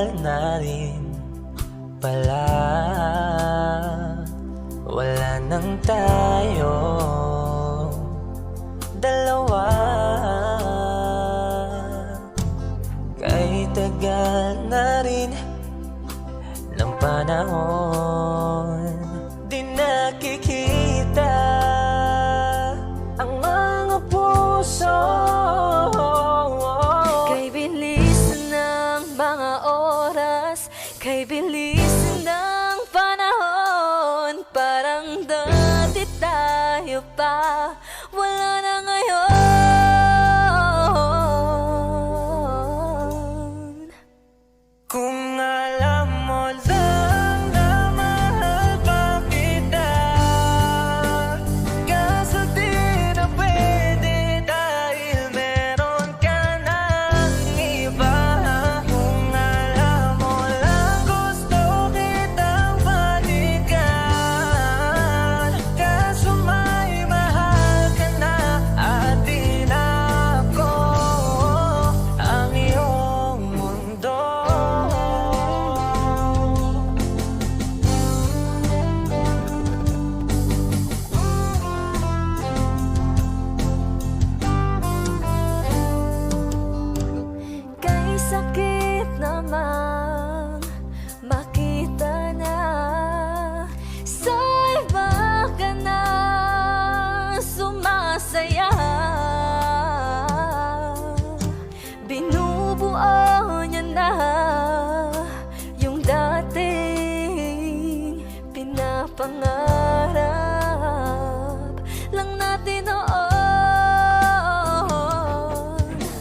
tagal na rin pala wala nang tayo dalawa. Kay tagal na rin ng panahon, di nakikita ang mga puso. Kay bilis ng mga oras, kay bilis ng panahon, parang dati tayo pa, wala na ngayon. Kung alam mo lang na mahal pa kita, kaso di na pwede dahil meron ka ng iba. Kung alam mo lang gusto kitang balikan, kaso may mahal ka na at di na ako ang iyong mundo. Kay sakit namang makita na sa iba ka na sumasaya. Binubuo niya na yung dating pinapangarap lang natin noon.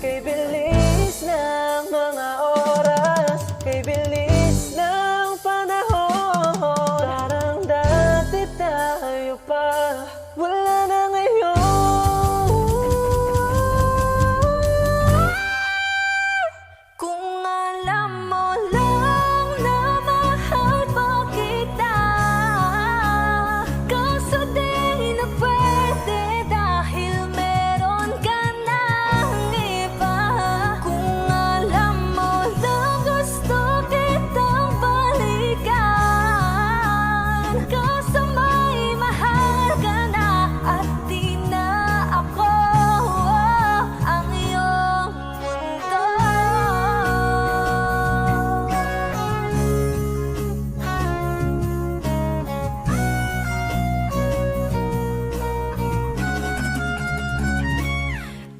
Kay bilis ng mga oras, kay bilis ng panahon, parang dati tayo pa, wala na ngayon. Kung alam mo lang na mahal pa kita, kaso di na pwede dahil meron ka ng iba. Kung alam mo lang gusto kitang balikan, kaso may mahal ka na at di na ako ang iyong mundo.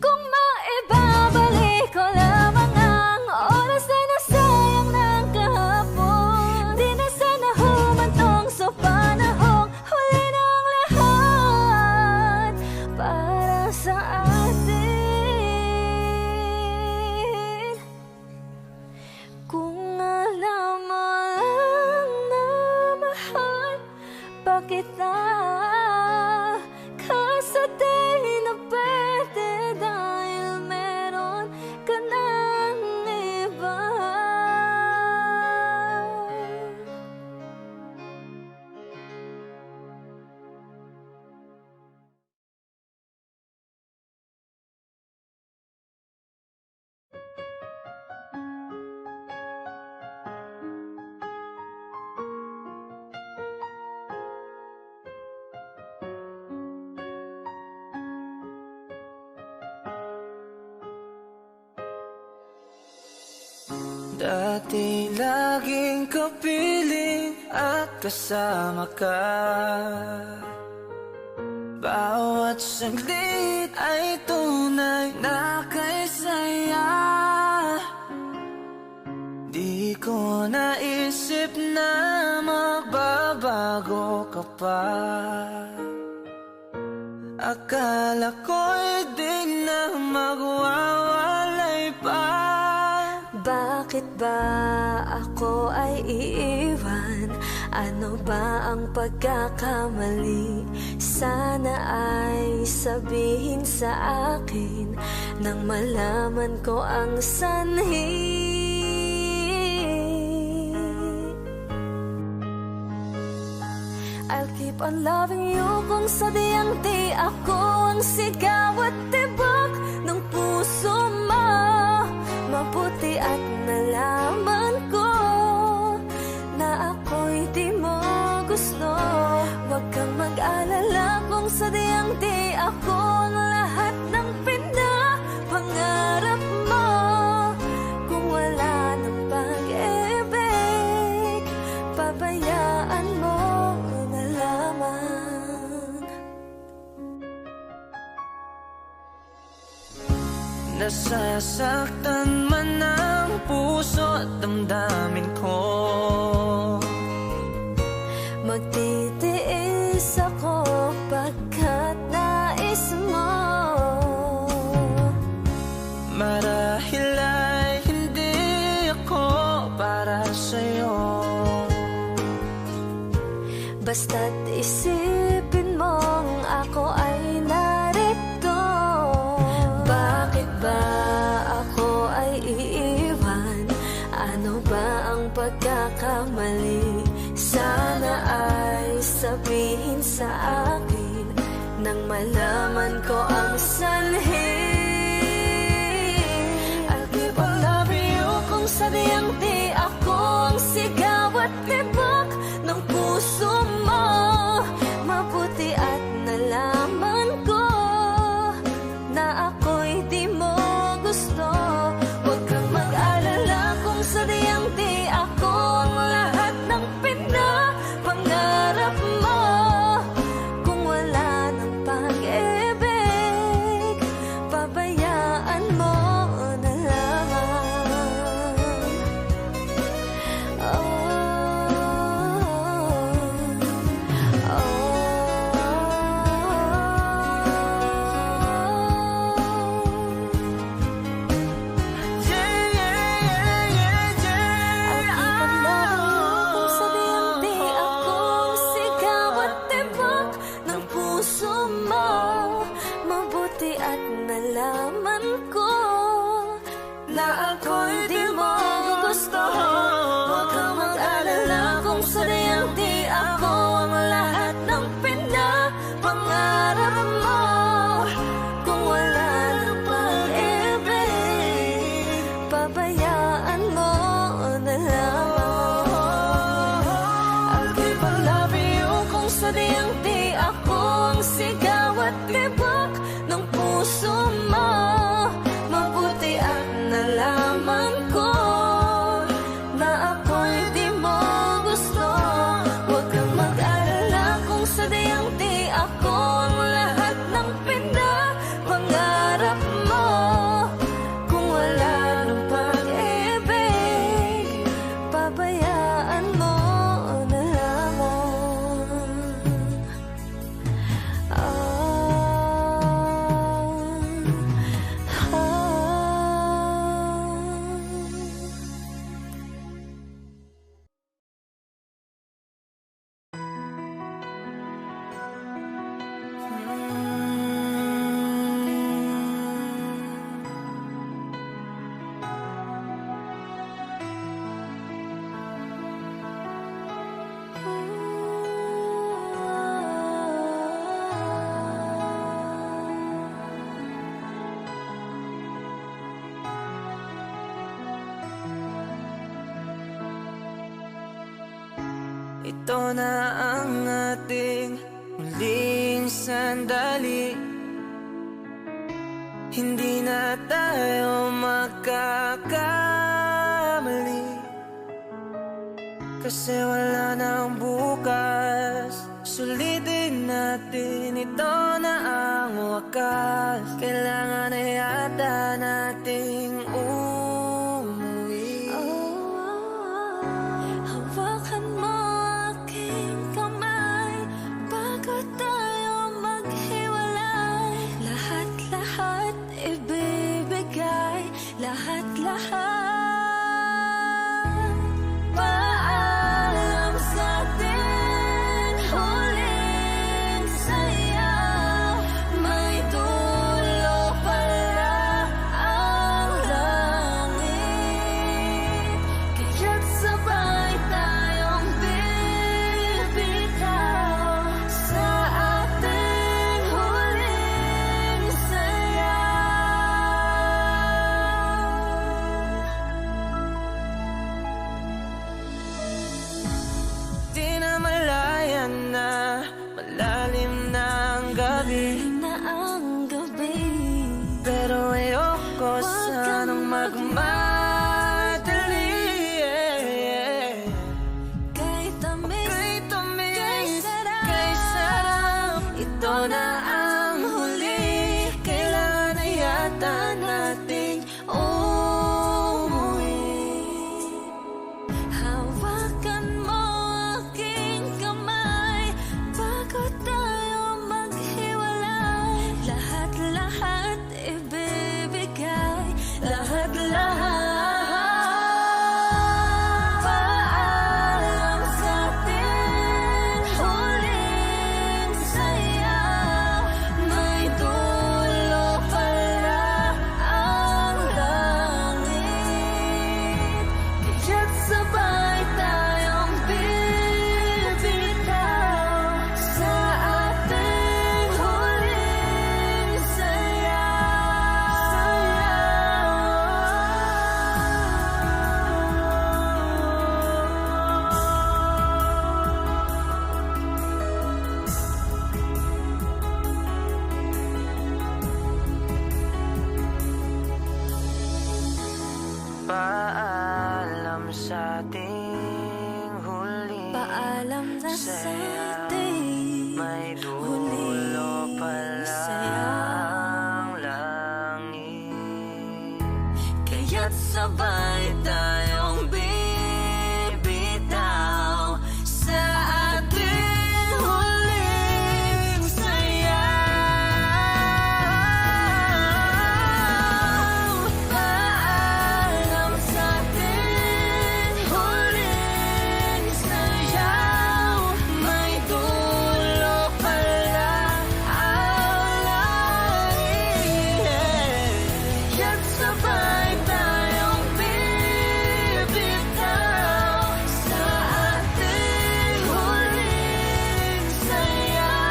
Kung maibabalik ko lamang ang oras na nasayang ng kahapon, di na sana humantong sa panahong huli ng lahat para sa atin. Kung alam mo lang na mahal pa kita, kaso di na pwede dahil meron ka ng iba. Dati laging kapiling at kasama ka, bawat saglit ay tunay na kay saya. Di ko naisip na magbabago ka pa, akala ko'y di na magwawalay pa. Bakit ba ako ay iiwan? Ano ba ang pagkakamali? Sana ay sabihin sa akin nang malaman ko ang sanhi. I'll keep on loving you kung sadyang di ako ang sigaw at tibok ng puso mo. Mabuti at nalaman ko gusto. Huwag kang mag-alala kung sadyang di ako ang lahat ng pinapangarap mo. Kung wala ng pag-ibig, pabayaan mo na lamang. Nasasaktan man ang puso at damdamin ko, magtitiis ako pagkat nais mo. marahil ay hindi ako para sa'yo. Basta't isipin mong ako ay narito. Bakit ba ako ay iiwan? Ano ba ang pagkakamali? Sana ay sabihin sa akin nang malaman ko ang sanhi. I'll keep on loving you kung sadyang di ako ang sigaw at tibok ng puso mo. Mabuti at nalaman ko na ako'y di mo gusto. Huwag kang mag-alala kung sadyang di ako ang lahat ng pinapangarap mo. Kung wala ng pag-ibig, pabayaan mo na lamang. Mabuti at nalaman ko na ako'y di mo gusto. Huwag kang mag-alala kung sadyang di ako ang lahat ng pinapangarap mo. Kung wala ng pag-ibig, pabayaan mo na lamang. I'll keep on loving you kung sadyang di ako ang sigaw at tibok ng puso mo. Mabuti at nalaman ko na ako'y di mo gusto. Huwag kang mag-alala kung sadyang di ako ang lahat ng pinapangarap mo. Kung wala ng pag-ibig, pabayaan mo na lamang. Ito na ang ating muling sandali. Hindi na tayo magkakamali, kasi wala nang bukas. Sulitin natin, ito na ang wakas. Kailangan na yata nating umuwi. Hawakan mo aking kamay bago tayo maghiwalay. Lahat-lahat ibibigay, lahat-lahat. Paalam sa ating huling saya. May dulo pala ang para sa saya, ating may dulo huling pala saya. ang langit. Kaya't sabay tayong bibitaw sa ating huling sayaw. Paalam sa ating huling sayaw. May dulo pala ang langit. Kaya't sabay tayong bibitaw sa ating huling sayaw.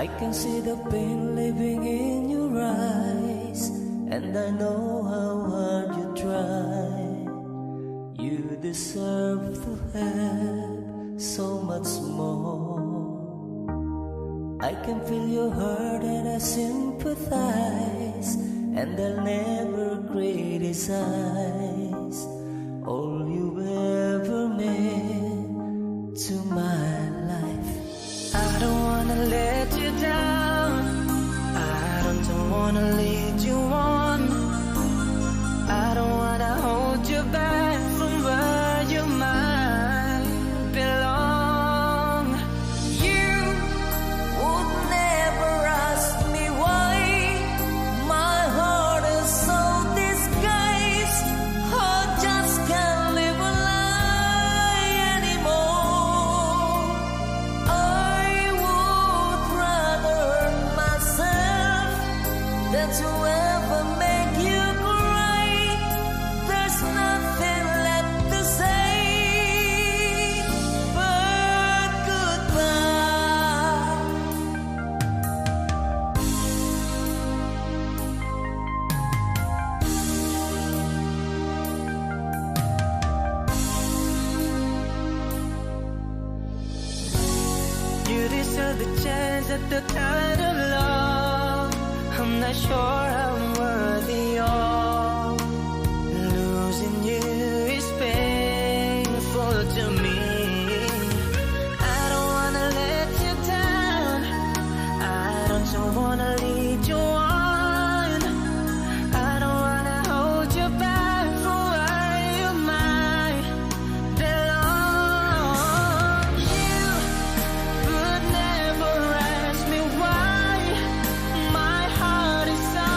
I can see the pain living in your eyes, and I know how hard you try. You deserve to have so much more. I can feel your heart and I sympathize, and I'll never criticize all you ever meant to my life. I don't wanna let you down, I don't wanna lead you on, I don't wanna hold you back from where you might belong. You would never ask me why my heart is so disguised. I just can't live a lie anymore. I would rather hurt myself than to ever make you cry. There's nothing left to say but goodbye. You deserve the chance at the kind of love I'm not sure I'm worthy of. Losing you is painful to me. I don't wanna let you down, I don't wanna lead you on, I don't wanna hold you back from where you might belong. You would never ask me why my heart is so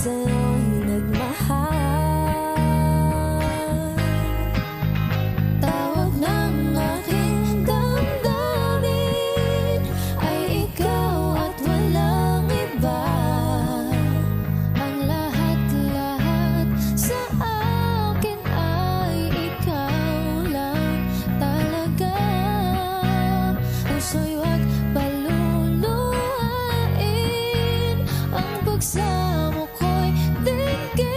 sa'yo'y nagmahal. Tawag ng aking damdamin ay ikaw at walang iba. Ang lahat-lahat sa akin ay ikaw lang talaga. Puso'y huwag paluluhain, ang pagsamo ko'y dinggin.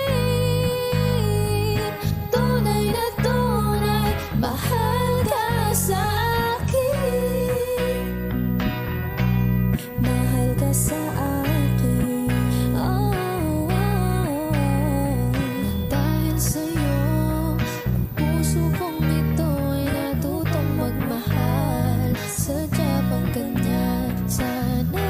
Tunay na tunay, mahal ka sa akin. Mahal ka sa akin. Oh, oh, oh. Dahil sa'yo, ang puso kong ito ay natutong magmahal. Sadya bang ganyan sana?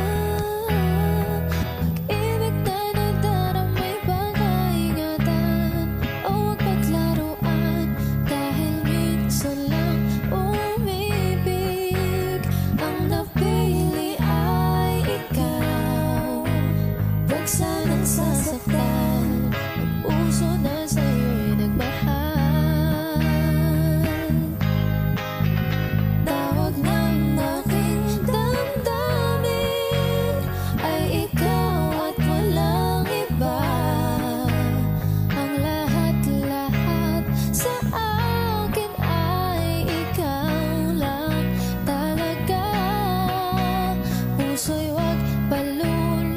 Pag-ibig tayo nagdaramay, baka ingatan o huwag paglaruan. Dahil minsan lang umibig, ang napili ay ikaw. Huwag sanang sasaktan ang puso na sa'yo'y nagmahal. Tawag ng aking damdamin ay ikaw at walang iba. Ang lahat-lahat sa akin ay ikaw lang talaga. Puso'y huwag paluluhain,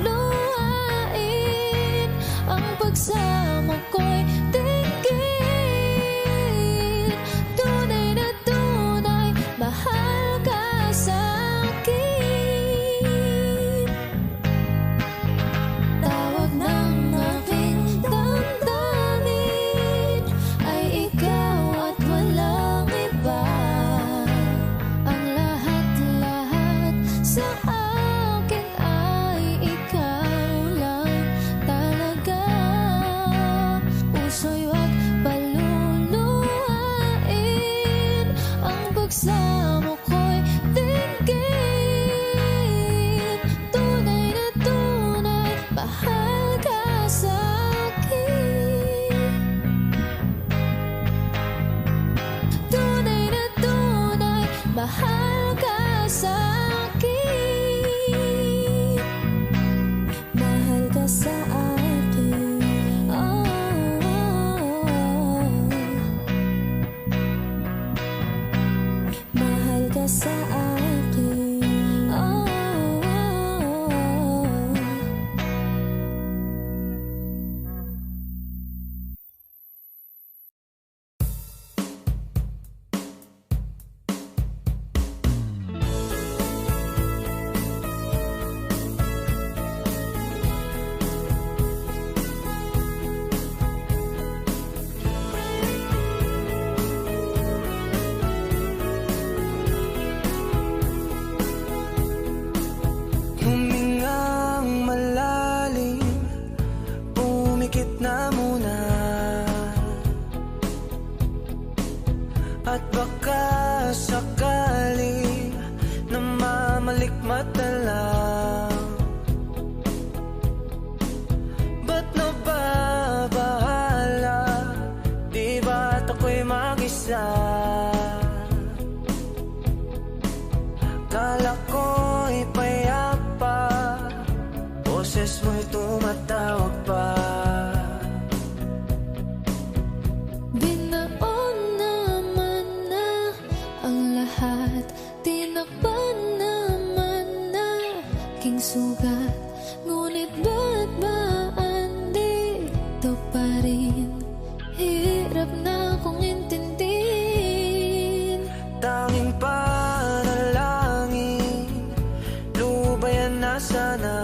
ang pagsamo ko'y dinggin. Tunay na tunay, mahal ka sa akin. Tawag ng aking damdamin ay ikaw at walang iba. Ang lahat-lahat sa akin ay ikaw lang talaga. Puso'y huwag paluluhain, ang pagsamo ko'y dinggin. Tunay na tunay, mahal ka sa akin. Tunay na tunay, mahal ka sa akin. Mahal ka sa akin. Oh, oh, oh. Mahal ka sa akin. Oh, oh, oh. Humingang malalim, pumikit na muna. At baka sakali namamalikmat na lang. Ba't nababahala? Di ba't ako'y mag-isa? Kala ko'y payapa, boses mo'y tumatawag pa. Binaon naman na ang lahat, tinakpan naman na aking sugat. Ngunit ba't ba andito pa rin? Hirap na akong intindihin. Tanging panalangin, lubayan na sana.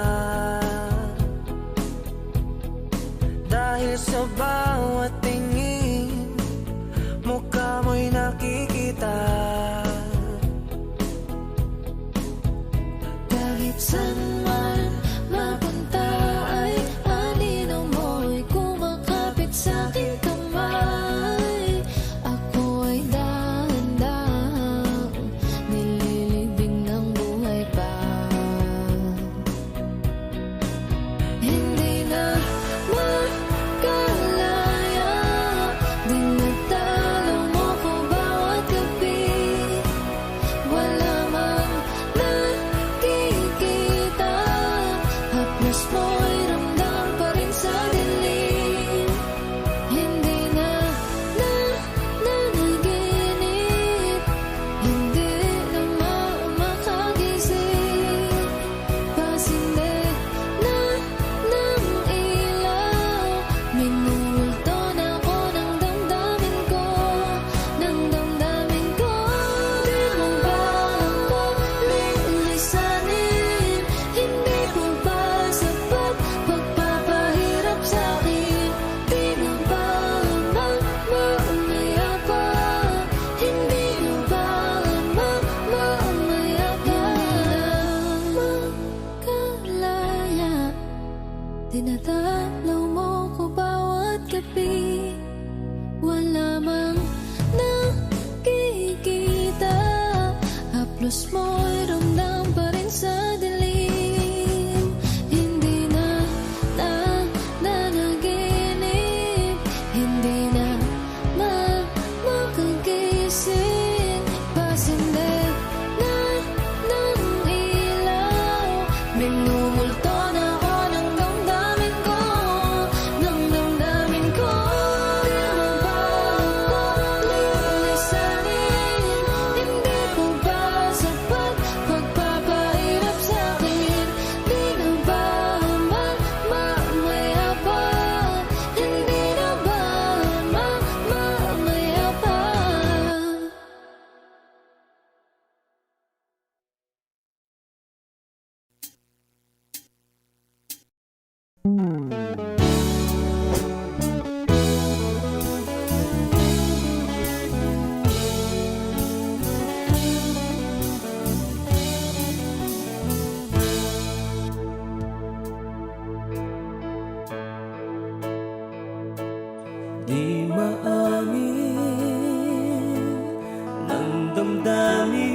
mo'y ramdam pa rin sa dilim. Hindi na nanaginip, hindi na makagising. Pasinde na ng ilaw, minulto na ako ng damdamin ko, ng damdamin ko. Di mo ba ako lilisanin? Hindi ko ba sapat pagpapahirap sa'kin? Di na ba mamaya pa? Hindi na ba mamaya pa? Makalaya, tinataplaw mo ko bawat gabi. Wala mang nakikita, haplos mo'y ramdam pa rin sa dilim. Hindi na nanaginip, hindi na makagising. Pasinde na ng ilaw, minumulto na ako ng damdamin ko, ng damdamin ko. Di mo ba ako lilisanin? Hindi ko ba sapat pagpapahirap sa'kin? Di na ba mamaya pa? Hindi na ba mamaya pa? Di maamin ng damdamin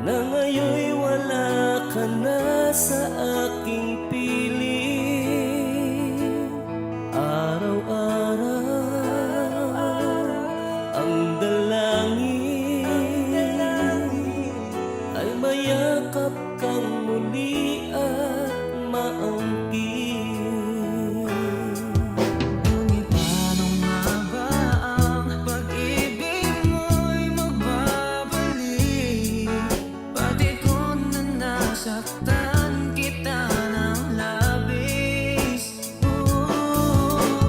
na ngayon'y wala ka na sa aking piling. Araw-araw ang dalangin ay mayakap kang muli at maangkin. Ngunit paano nga ba ang pag-ibig mo'y magbabalik? Pati ko na nasaktan kita ng labis.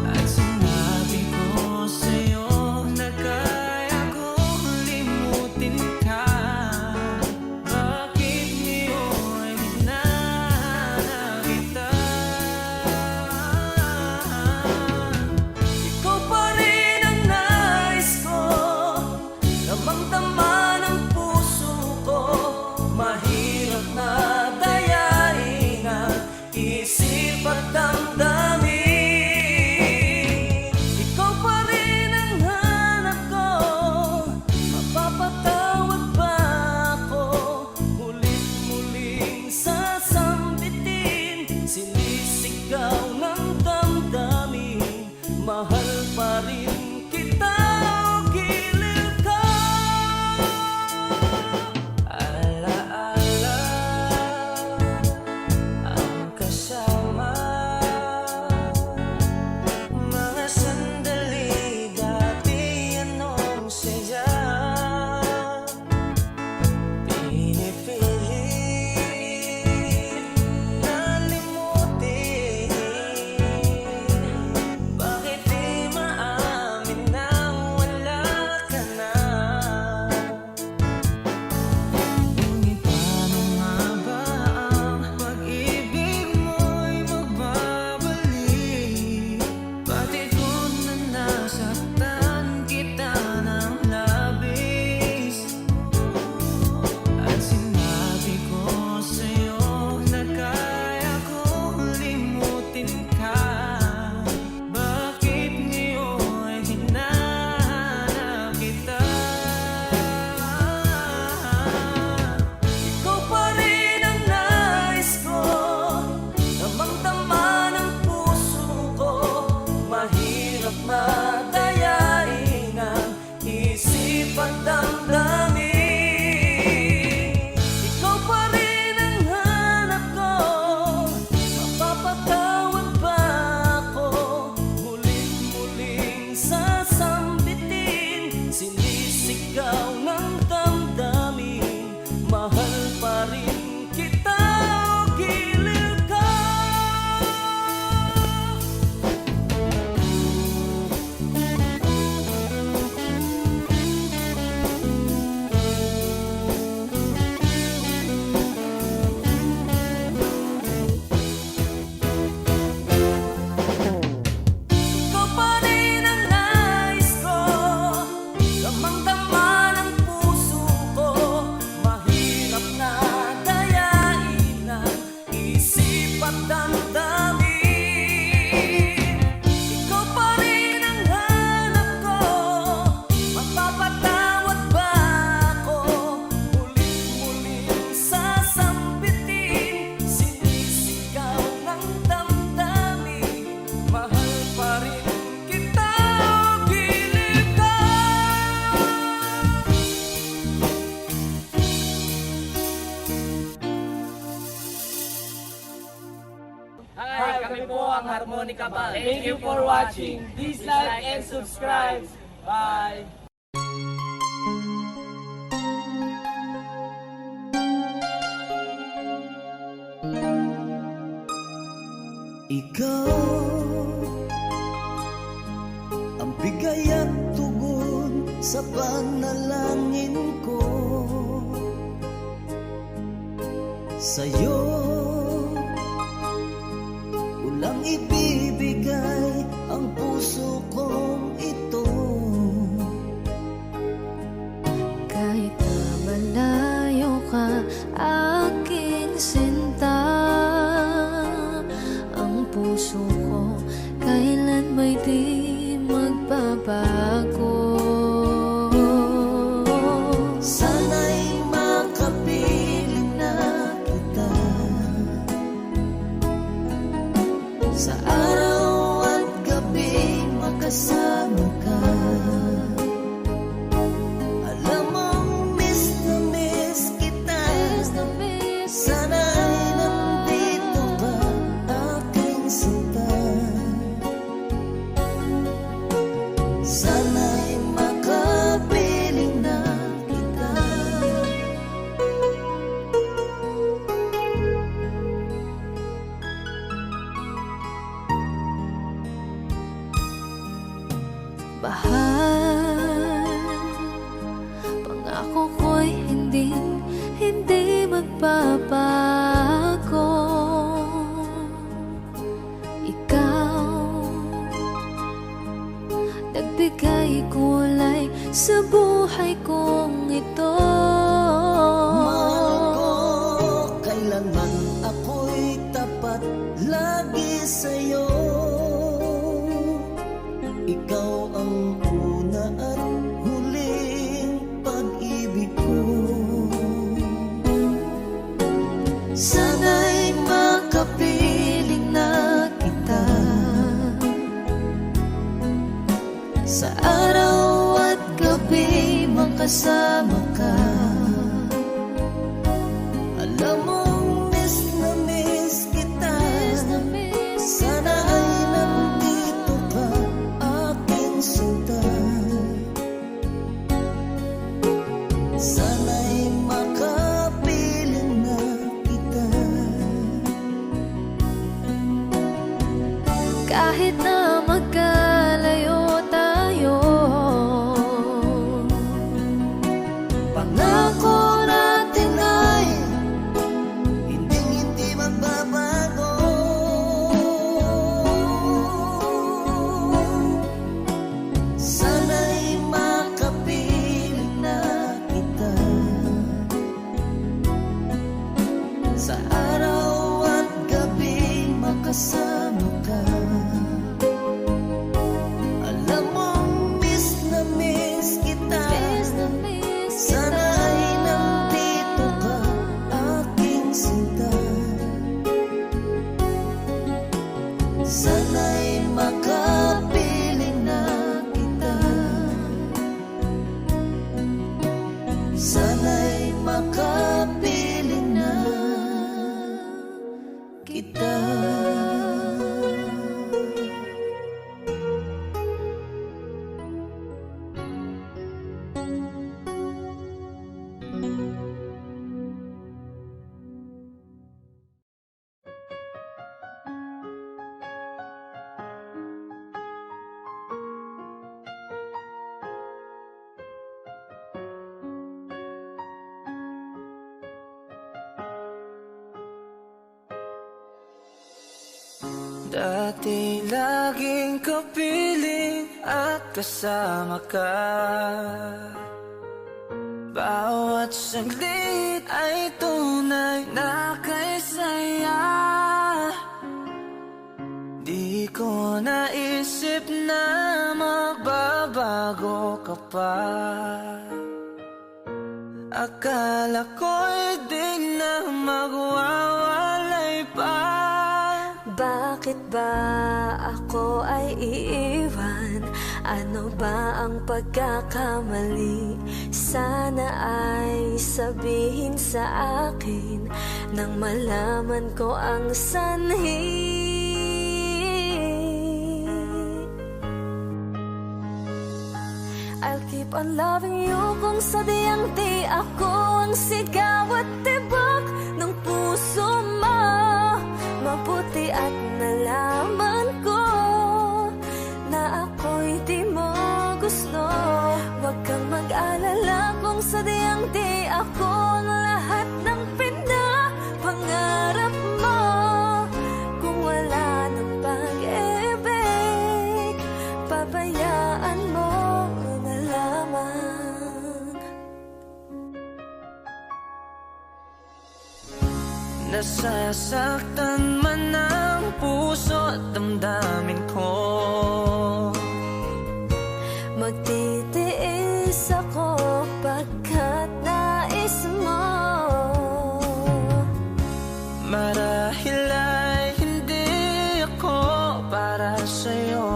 At sinabi ko sa'yo na kaya kong limutin ka. Bakit ngayon di na kita? Ikaw pa rin ang nais ko, damang-dama ng puso ko. Mahirap na dayain ang dapat damdamin. Ikaw pa rin ang hanap ko. Mapapatawad ba ako? Muling-muling sasambitin, sinisigaw ng damdamin. Mahal pa rin kita, gilid ka. Hi, kami po ang Harmonica Band. Thank you for watching. Please like and subscribe. Bye! Ikaw ang bigay at tugon sa panalangin ko. Sa'yo ulang ibibigay ang puso kong ito. Kahit na malayo ka, aking sinta, ang puso ko kailan may di magbabago. Sana'y makapiling na kita sa araw at gabi, makasama ka. Alam mong miss na miss kita. Sana'y nandito ka, aking sinta. Sana'y makapiling na kita. Bahal, pangako ko'y hindi magbabago. Ikaw, nagbigay kulay sa buhay kong ito. Mahal ko, kailanman ako'y tapat lagi sa'yo. Ikaw ang una at huling pag-ibig ko. Sana'y makapiling na kita sa araw at gabi, makasama ka. Alam mong miss na miss kita. Sana ay nandito ka, aking sinta. Sana'y makapiling na kita. Kahit na magkalayo tayo, Pangako natin ay hindi magbabago. Sana'y makapiling na kita sa araw at gabi, makasama ka. Alam mong miss na miss kita. Sana'y nandito ka, aking sinta. Sana'y makapiling na kita. Sana'y makapiling na kita. Dati laging kapiling at kasama ka. Bawat saglit ay tunay na kay saya. naisip na magbabago ka pa. Akala ko'y di na magwawalay pa. Bakit ba ako ay iiwan? Ano ba ang pagkakamali? Sana ay sabihin sa akin nang malaman ko ang sanhi. I'll keep on loving you kung sadyang di ako ang sigaw at tibok ng puso mo. Mabuti at nalaman ko na ako'y di mo gusto. Huwag kang mag-alala kung sadyang di ako ang lahat ng pinapangarap mo. Kung wala ng pag-ibig, pabayaan mo na lamang. Nasasaktan man ang puso at damdamin ko. Magtitiis ako pagkat nais mo. Marahil ay hindi ako para sa'yo.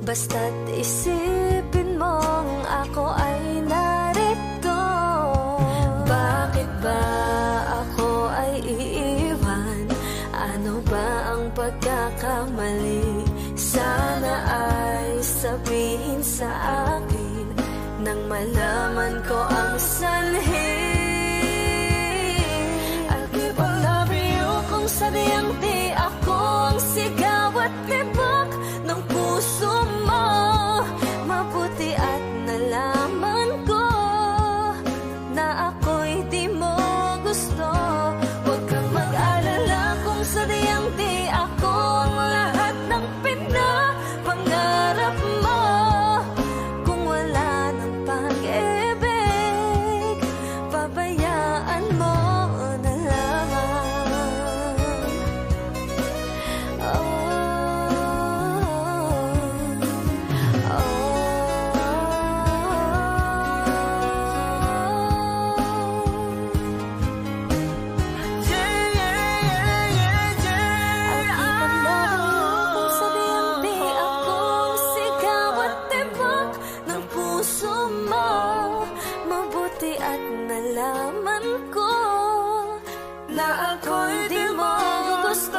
Basta't isipin mong ako ay narito. Bakit ba ako ay iiwan? Ano ba ang pagkakamali? Sana ay sabihin sa akin nang malaman ko ang sanhi. I'll keep on loving you kung sadyang di ako ang sigaw at tibok ng puso mo. Mabuti at nalaman ko na ako'y di mo gusto. Huwag kang mag-alala kung sadyang di ako ang lahat ng pinapangarap mo. Kung wala ng pag-ibig, pabayaan mo na lamang. Oh, nalaman ko na ako'y di mo gusto.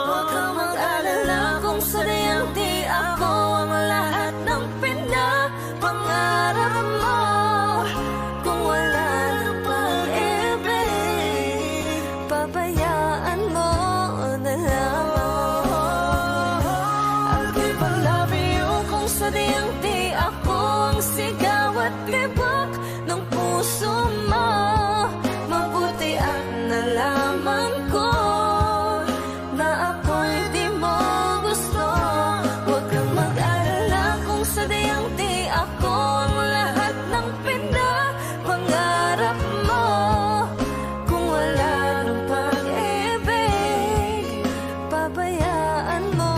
Huwag kang mag-alala kung sadyang di ako ang lahat ng pinapangarap mo. Kung wala ng pag-ibig, pabayaan mo na lamang. I'll keep on loving you kung sadyang di ako ang sigaw at tibok ng puso mo. Mabuti at nalaman ko na ako'y di mo gusto. Huwag kang mag-alala kung sadyang di ako ang lahat ng pinapangarap mo. Kung wala ng pag-ibig, pabayaan mo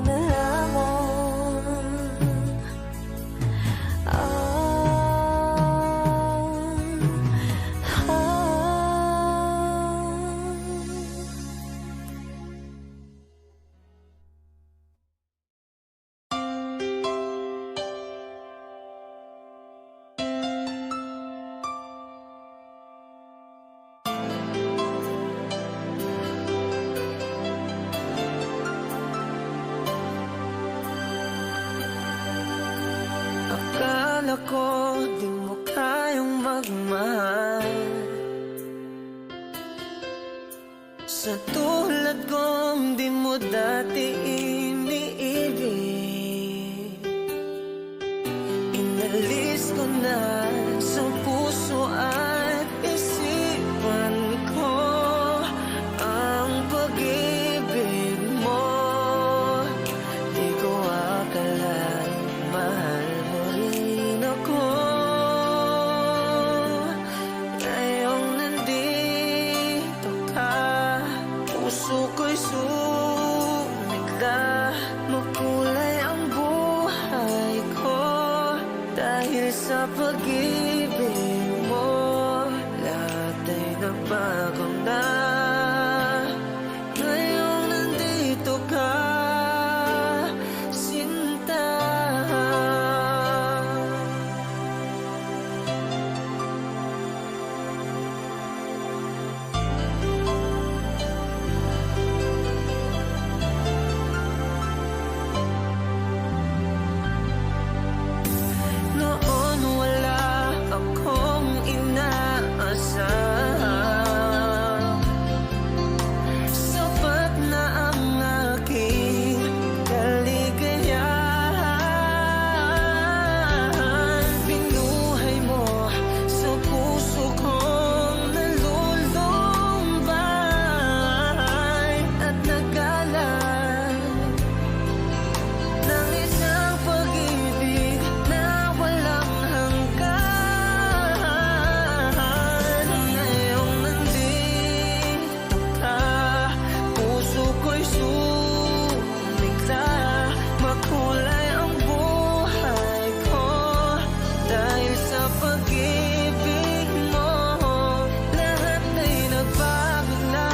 na lamang. Akala ko di mo kayang magmahal. Sa tulad kong di mo dati iniibig, inalis ko na sa puso at isipan ko ang pag-ibig mo. Di ko akalain mahal mo rin ako. Ngayong nandito ka, puso ko'y pag-ibig mo, lahat ay nagbago na. Ngayong nandito ka, sinta. Noon wala akong inaasahan, sapat na ang aking kaligayahan. Binuhay mo sa puso kong nalulumbay at nagalan ng isang pag-ibig na walang hanggan. Ngayong nandito ka, puso ko'y sumigla. Makulay ang buhay ko dahil sa pag-ibig mo. Lahat ay nagbago na.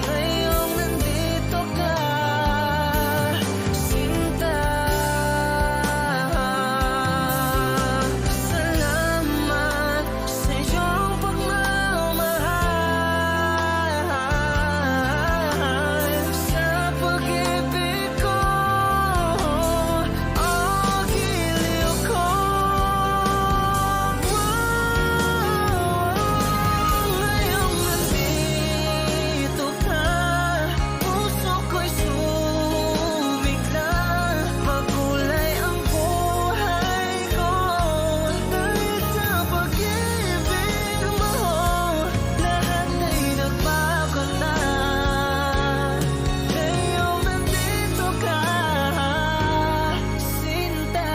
Ngayong nandito ka, sinta. Salamat sa iyong pagmamahal, sa pag-ibig ko, o giliw ko. Ngayong nandito ka, puso ko'y sumigla. Makulay ang buhay ko dahil sa pag-ibig mo. Lahat ay nagbago na. Ngayong nandito ka, sinta.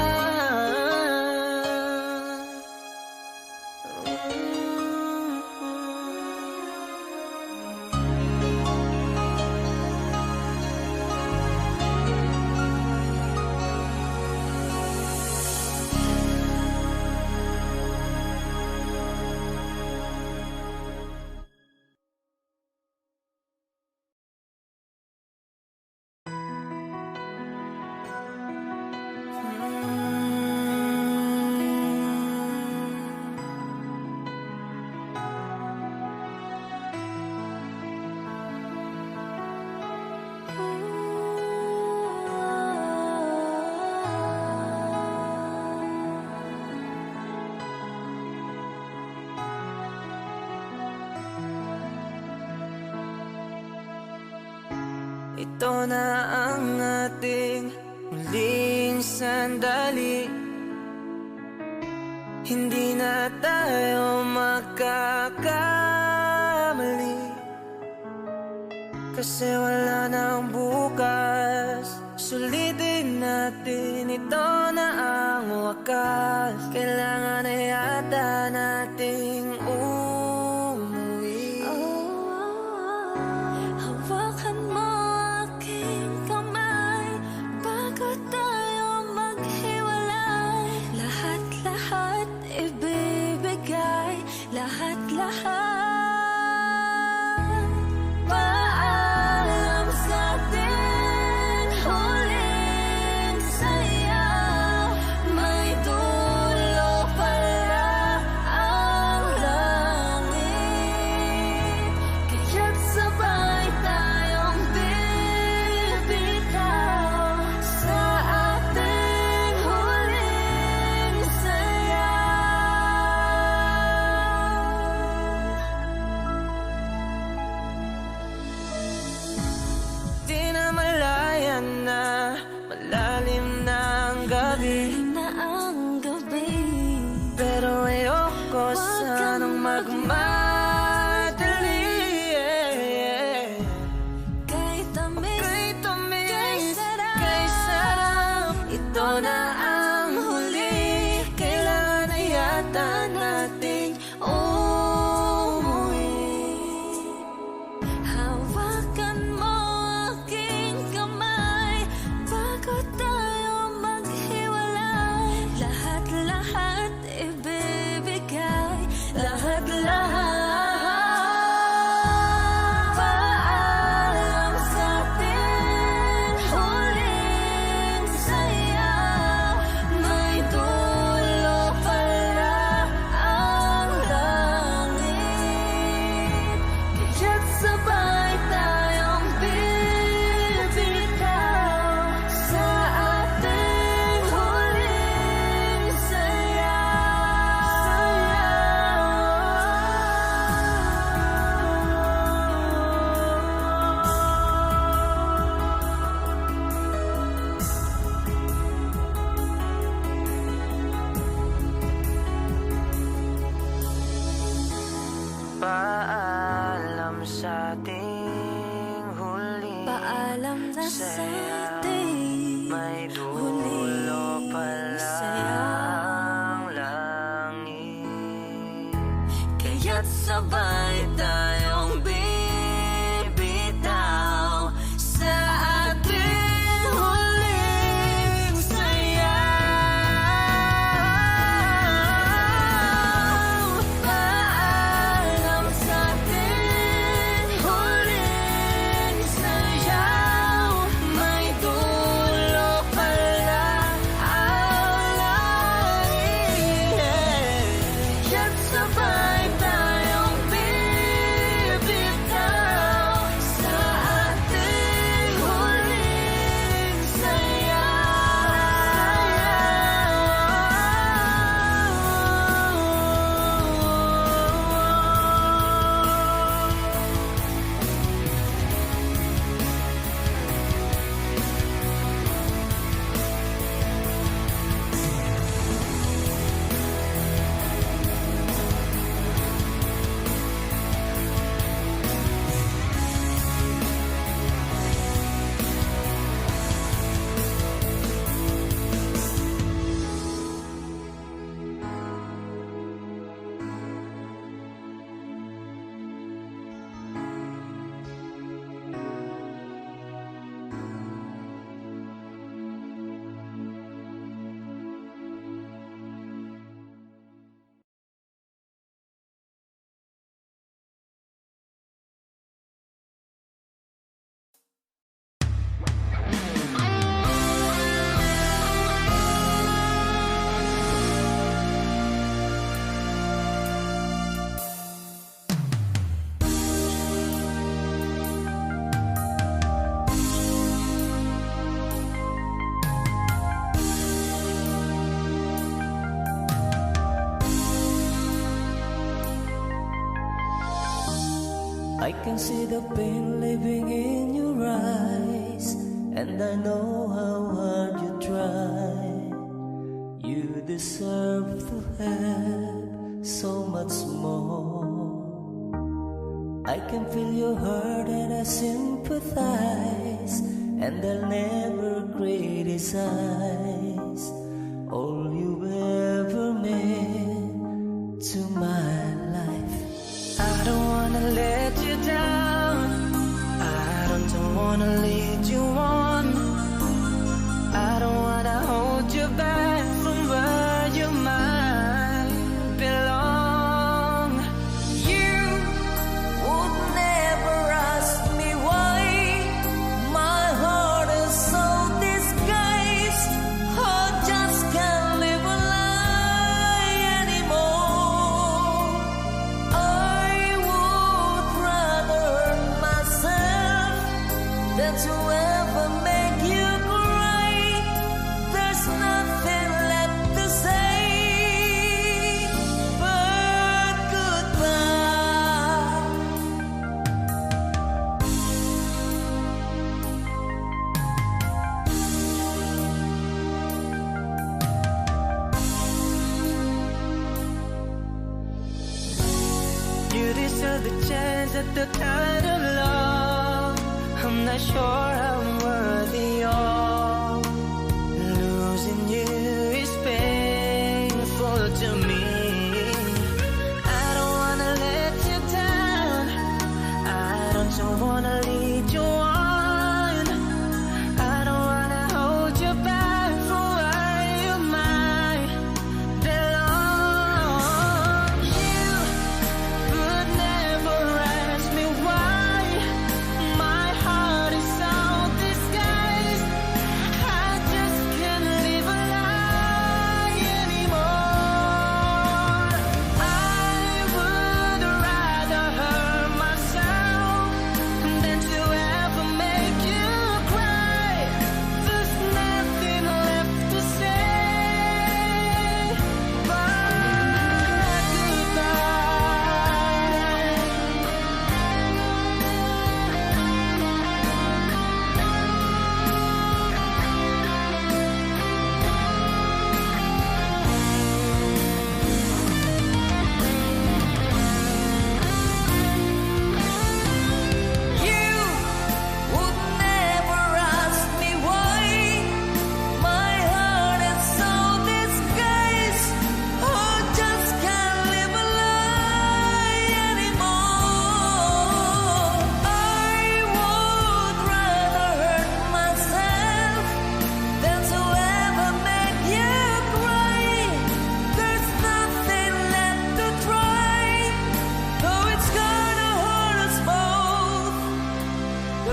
Ito na ang ating muling sandali. Hindi na tayo magkakamali, kasi wala nang bukas. Sulitin natin, ito na ang wakas. Kailangan na yata nating umuwi. Hawakan mo aking kamay bago tayo maghiwalay. Lahat-lahat ibibigay, lahat-lahat. Paalam sa atin, huling saya. May dulo pala ang sa ating huli. Paalam na sa ating May dulo huling pala saya. ang langit. Kaya't sabay tayong bibitaw sa ating huling sayaw. Paalam sa ating huling sayaw. May dulo pala ang langit. Kaya't sabay tayong bibitaw sa ating huling sayaw. I can see the pain living in your eyes, and I know how hard you try. You deserve to have so much more. I can feel your heart and I sympathize, and I'll never criticize all you ever meant to my life. I don't wanna let you down. I don't wanna lead you on. I don't wanna hold you back from where you might belong. You would never ask me why my heart is so disguised. I just can't live a lie anymore. I would rather hurt myself than to ever make you cry. There's nothing left to say but goodbye. You deserve the chance at the kind of love I'm not sure I'm worthy of. Losing you is painful to me. I don't wanna let you down. I don't wanna lead you on. I don't wanna hold you back from where you might belong. You would never ask me why my heart is so disguised.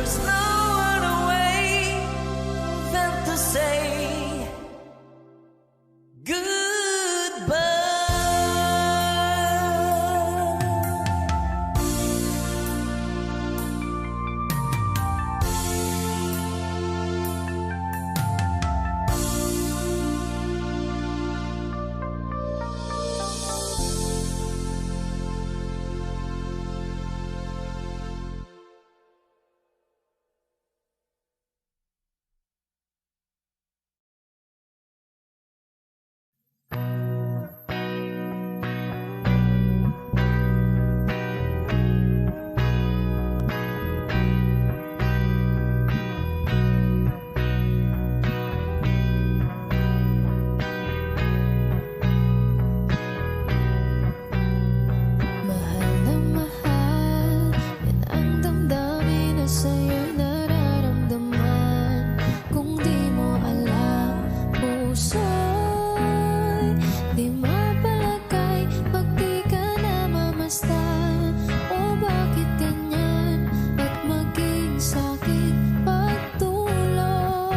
There's no other way than to say goodbye. Mahal na mahal, yan ang damdamin na sa'yo'y nararamdaman. Kung di mo alam, puso'y di mapalagay pag di ka namamasdan. O bakit ganyan at maging sakit pagtulog?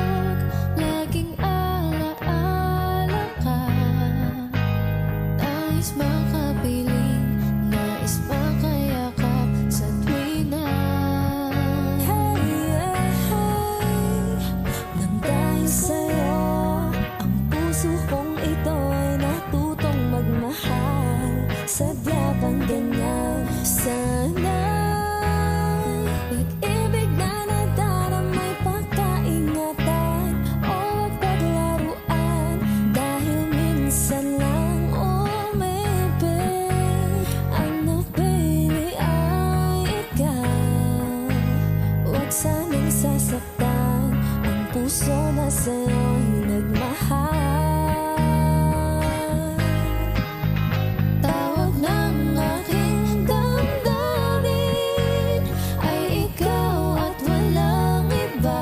Laging alaala ka, nais makapiling, nais makayakap sa tuwina. Nang dahil sa'yo, ang puso kong ito ay natutong magmahal. Sadya bang ganyan? Sana'y pag-ibig na nadaramay pagkaingatan o wag paglaruan. Dahil minsan lang umibig, ang napili ay ikaw. Huwag sanang sasaktan ang puso na sa'yo'y nagmahal. Tawag ng aking damdamin ay ikaw at walang iba.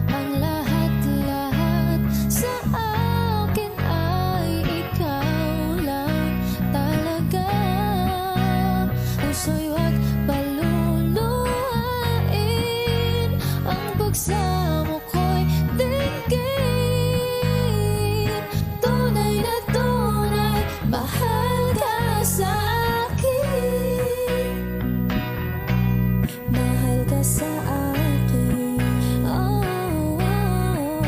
Ang lahat-lahat sa akin ay ikaw lang talaga. Puso'y huwag paluluhain, ang pagsamo ko'y dinggin. Tunay na tunay, mahal ka sa akin. Mahal ka sa akin. Oh, oh, oh.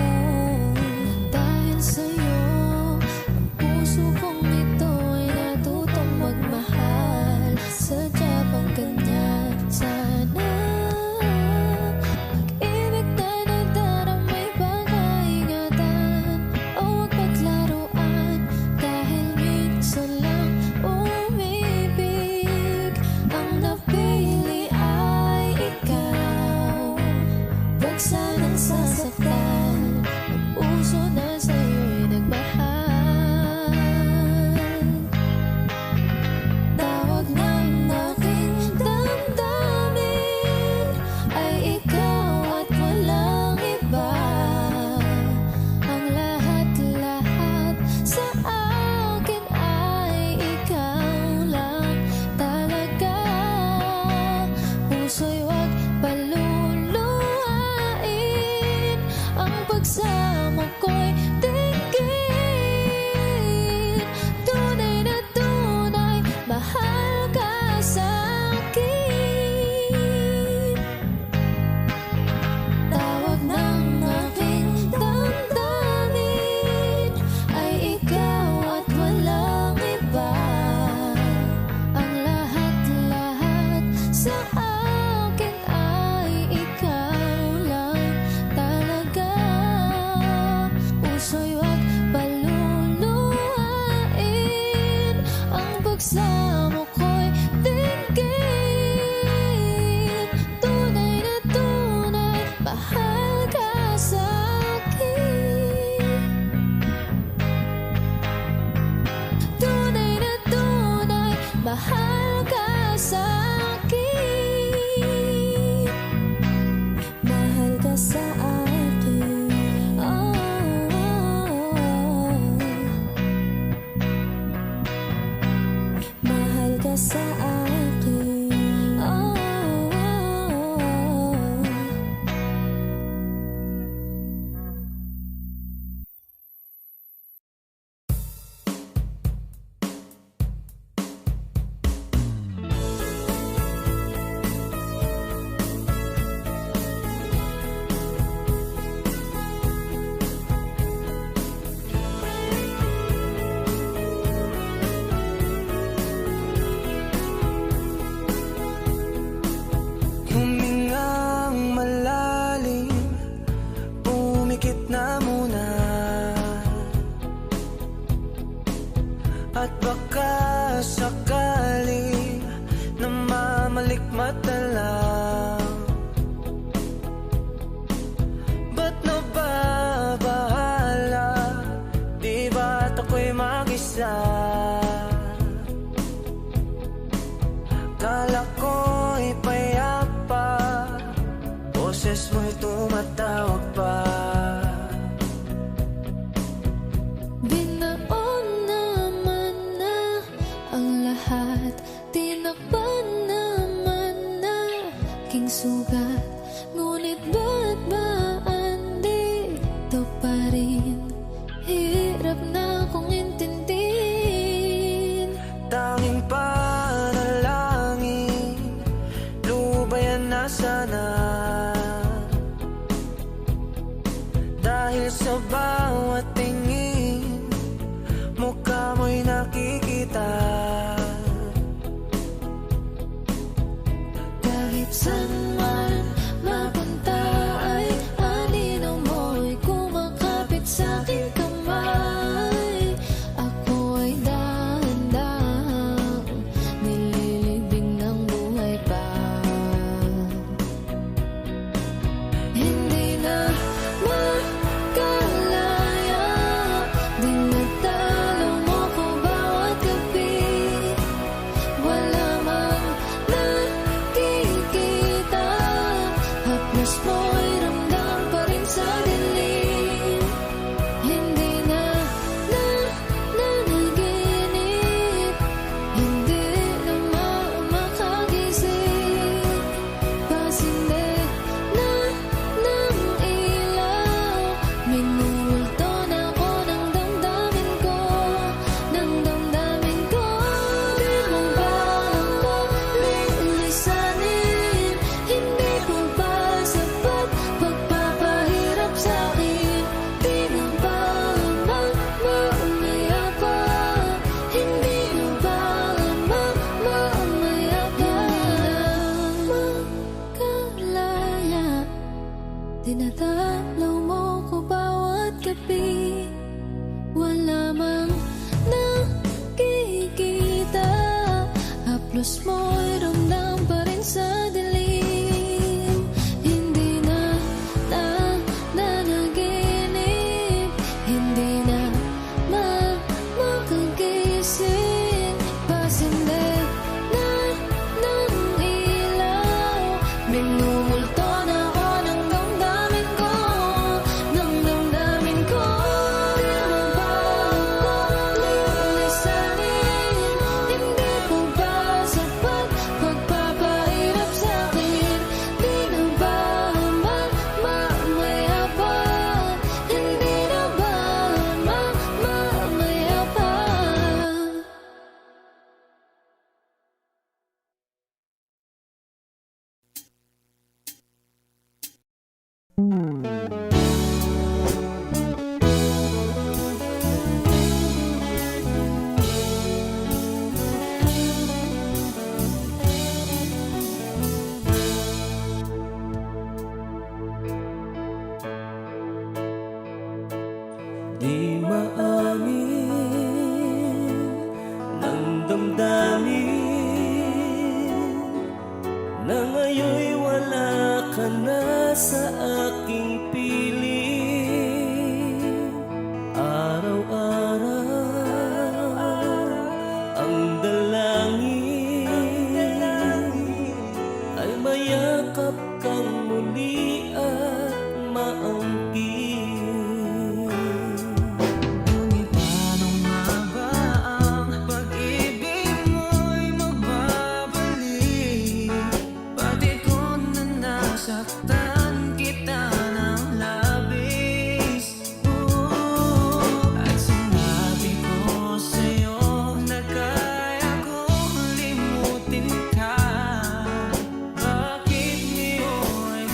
Dahil sa'yo, ang puso kong ito ay natutong magmahal. Sadya bang ganyan? malikmat na lang. Ba't nababahala? Di ba't ako'y mag-isa? Kala ko'y payapa, boses mo'y tumatawag pa. Binaon naman na ang lahat, tinakpan naman na king sugat. Ngunit ba't ba andito pa rin? Hirap na kong intindihin. Tanging panalangin, lubayan na sana. Dahil sa bawat tingin, mukha mo'y nakikita. Kahit saan man mapunta ay anino mo'y kumakapit sa aking kamay. Ako ay dahan-dahang nililibing ng buhay pa. Hindi na makalaya, dinadalaw mo ko bawat gabi. Wala mang nakikita, haplos mo'y ramdam pa rin sa dilim. Hindi na nanaginip, hindi na makagising. Pasinde na ng ilaw, minulto na ako ng damdamin ko, ng damdamin ko. Di mo ba ako lilisanin? Hindi ko ba sapat pagpapahirap sa'kin? Di na ba mamaya pa? Hindi na ba mamaya pa? Makalaya, dinadalaw mo ko bawat gabi. Wala mang nakikita, haplos mo'y ramdam pa rin sa dilim. Hindi na nanaginip, hindi na makagising. Pasinde na ng ilaw, minumulto na ako ng damdamin ko, ng damdamin ko. Di mo ba ako lilisanin? Hindi ko ba sapat pagpapahirap sa'kin? Di na ba mamaya pa? Hindi na ba mamaya pa? Di maamin ng damdamin na ngayon'y wala ka na sa aking piling. Araw-araw ang dalangin ay mayakap kang muli at maangkin. Ngunit paano nga ba ang pag-ibig mo'y magbabalik? Pati ko na nasaktan kita ng labis. At sinabi ko sa'yo na kaya kong limutin ka. Bakit ngayon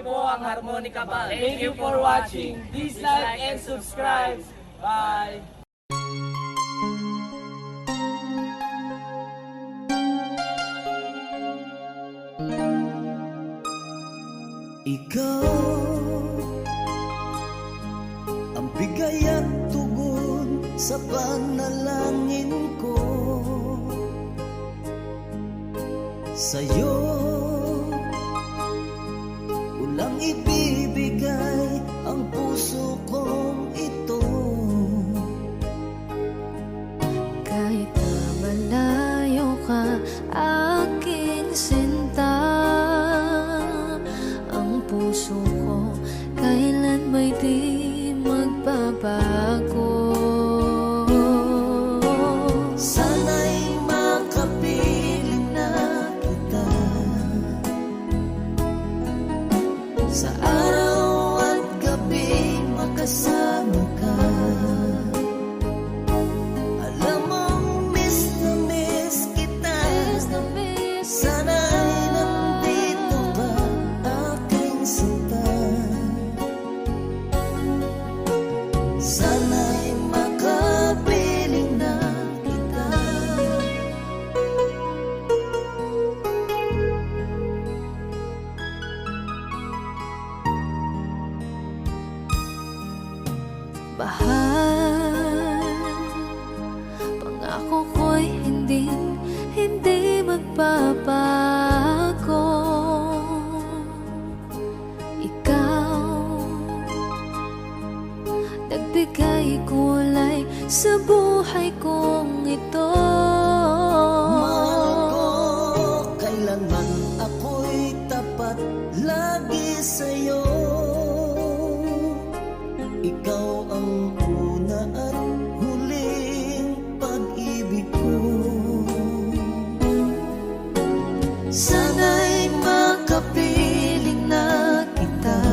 po ang Harmonica Pal. Thank you for watching. Please like and subscribe. Bye! Ikaw ang bigay at tugon sa panalangin ko. Sa'yo ulang ibibigay ang puso kong ito. Kahit na malayo ka, aking sinta, ang puso ko kailan may di magbabago. Sana'y makapiling na kita sa araw at gabi, makasama ka. Alam mong miss na miss kita. Sana'y nandito ka, aking sinta. Sana'y makapiling na kita. Bahal, pangako ko'y hindi magbabago. Ikaw, nagbigay kulay sa buhay kong ito. Mahal ko, kailanman ako'y tapat lagi sa'yo. Ikaw ang una at huling pag-ibig ko. Sana'y makapiling na kita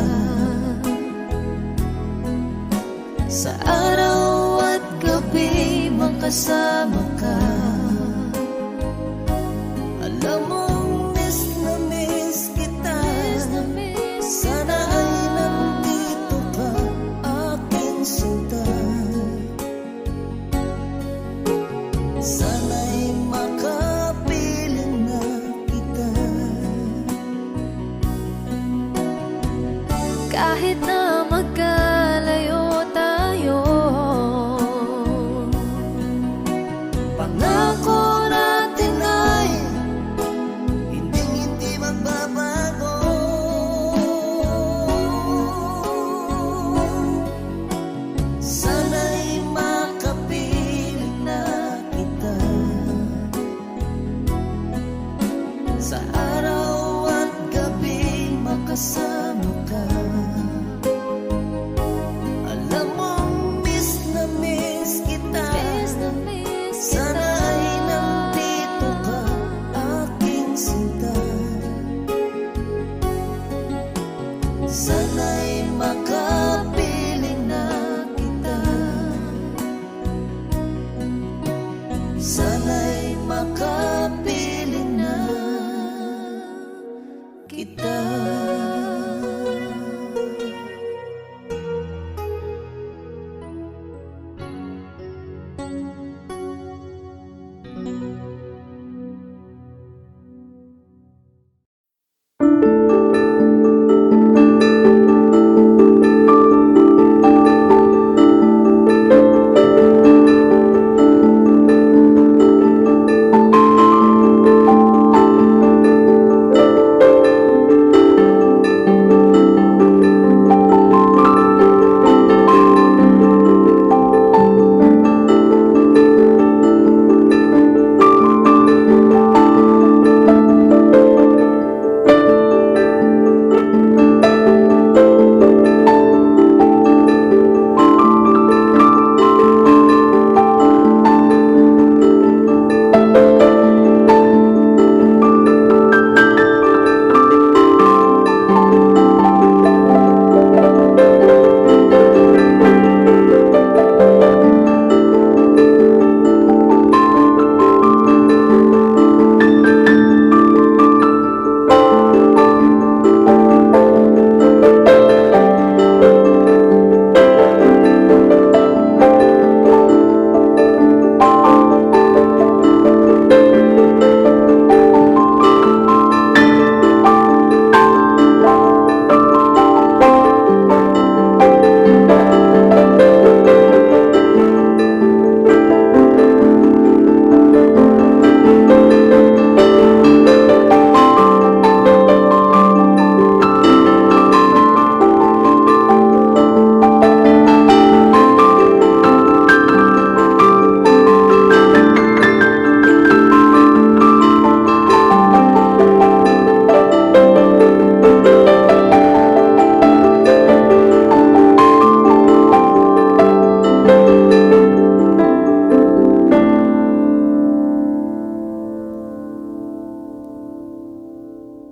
sa araw at gabi, makasama ka. Alam mong miss na miss kita. Sana ay nandito ka, aking sinta. Sana'y makapiling na kita. Kahit na magkalayo tayo, Pangako natin ay hindi magbabago. Sana'y makapiling na kita sa araw at gabi, makasama ka. Alam mong miss na miss kita. Sana ay nandito ka, aking sinta. Sana'y makapiling na kita. Sana'y makapiling na kita.